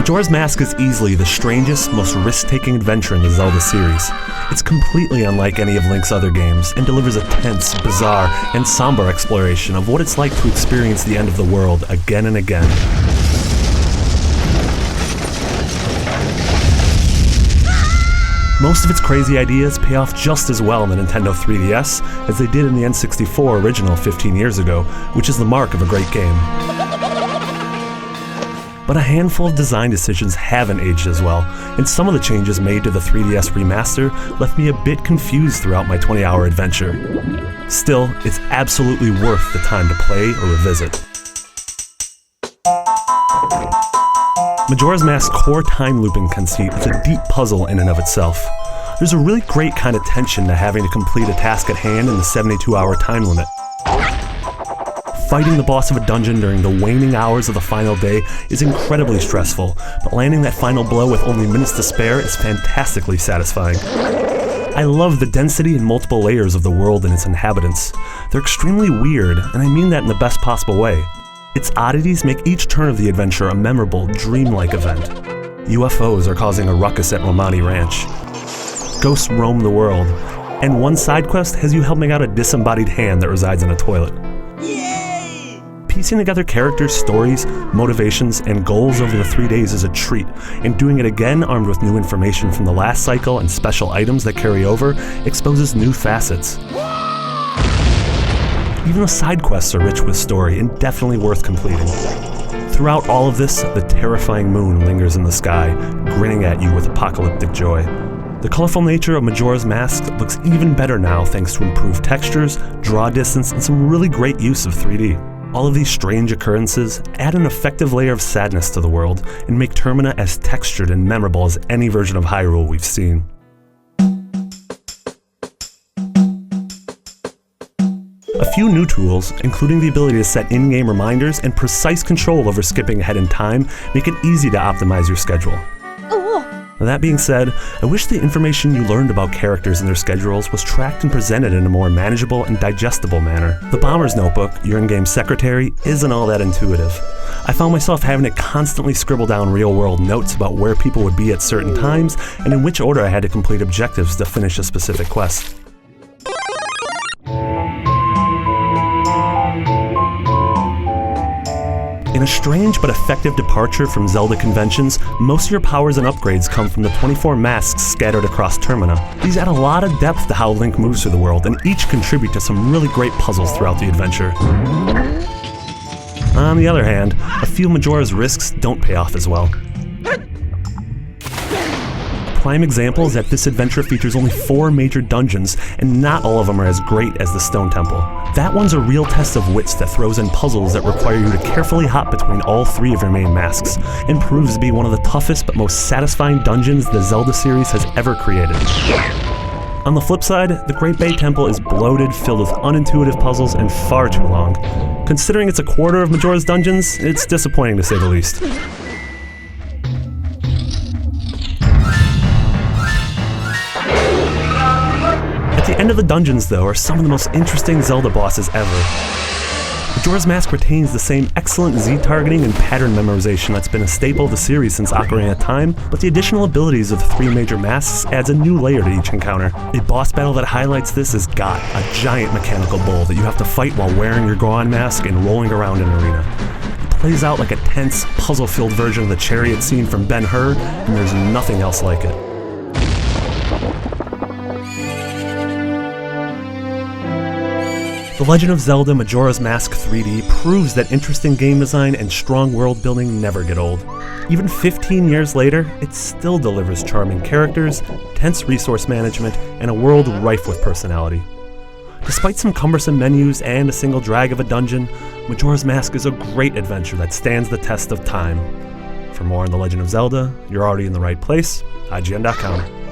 Majora's Mask is easily the strangest, most risk-taking adventure in the Zelda series. It's completely unlike any of Link's other games, and delivers a tense, bizarre, and somber exploration of what it's like to experience the end of the world again and again. Most of its crazy ideas pay off just as well in the Nintendo 3DS as they did in the N64 original 15 years ago, which is the mark of a great game. But a handful of design decisions haven't aged as well, and some of the changes made to the 3DS remaster left me a bit confused throughout my 20-hour adventure. Still, it's absolutely worth the time to play or revisit. Majora's Mask's core time looping conceit is a deep puzzle in and of itself. There's a really great kind of tension to having to complete a task at hand in the 72-hour time limit. Fighting the boss of a dungeon during the waning hours of the final day is incredibly stressful, but landing that final blow with only minutes to spare is fantastically satisfying. I love the density and multiple layers of the world and its inhabitants. They're extremely weird, and I mean that in the best possible way. Its oddities make each turn of the adventure a memorable, dreamlike event. UFOs are causing a ruckus at Romani Ranch. Ghosts roam the world, and one side quest has you helping out a disembodied hand that resides in a toilet. Piecing together characters, stories, motivations, and goals over the 3 days is a treat, and doing it again armed with new information from the last cycle and special items that carry over exposes new facets. Even the side quests are rich with story and definitely worth completing. Throughout all of this, the terrifying moon lingers in the sky, grinning at you with apocalyptic joy. The colorful nature of Majora's Mask looks even better now thanks to improved textures, draw distance, and some really great use of 3D. All of these strange occurrences add an effective layer of sadness to the world and make Termina as textured and memorable as any version of Hyrule we've seen. A few new tools, including the ability to set in-game reminders and precise control over skipping ahead in time, make it easy to optimize your schedule. That being said, I wish the information you learned about characters and their schedules was tracked and presented in a more manageable and digestible manner. The Bomber's Notebook, your in-game secretary, isn't all that intuitive. I found myself having to constantly scribble down real-world notes about where people would be at certain times and in which order I had to complete objectives to finish a specific quest. In a strange but effective departure from Zelda conventions, most of your powers and upgrades come from the 24 masks scattered across Termina. These add a lot of depth to how Link moves through the world, and each contribute to some really great puzzles throughout the adventure. On the other hand, a few Majora's risks don't pay off as well. Prime example is that this adventure features only 4 major dungeons, and not all of them are as great as the Stone Temple. That one's a real test of wits that throws in puzzles that require you to carefully hop between all 3 of your main masks, and proves to be one of the toughest but most satisfying dungeons the Zelda series has ever created. On the flip side, the Great Bay Temple is bloated, filled with unintuitive puzzles, and far too long. Considering it's a quarter of Majora's dungeons, it's disappointing to say the least. At the end of the dungeons, though, are some of the most interesting Zelda bosses ever. Majora's Mask retains the same excellent Z-targeting and pattern memorization that's been a staple of the series since Ocarina of Time, but the additional abilities of the 3 major masks adds a new layer to each encounter. A boss battle that highlights this is Got, a giant mechanical bull that you have to fight while wearing your Goron mask and rolling around an arena. It plays out like a tense, puzzle-filled version of the chariot scene from Ben-Hur, and there's nothing else like it. The Legend of Zelda Majora's Mask 3D proves that interesting game design and strong world building never get old. Even 15 years later, it still delivers charming characters, tense resource management, and a world rife with personality. Despite some cumbersome menus and a single drag of a dungeon, Majora's Mask is a great adventure that stands the test of time. For more on The Legend of Zelda, you're already in the right place, IGN.com.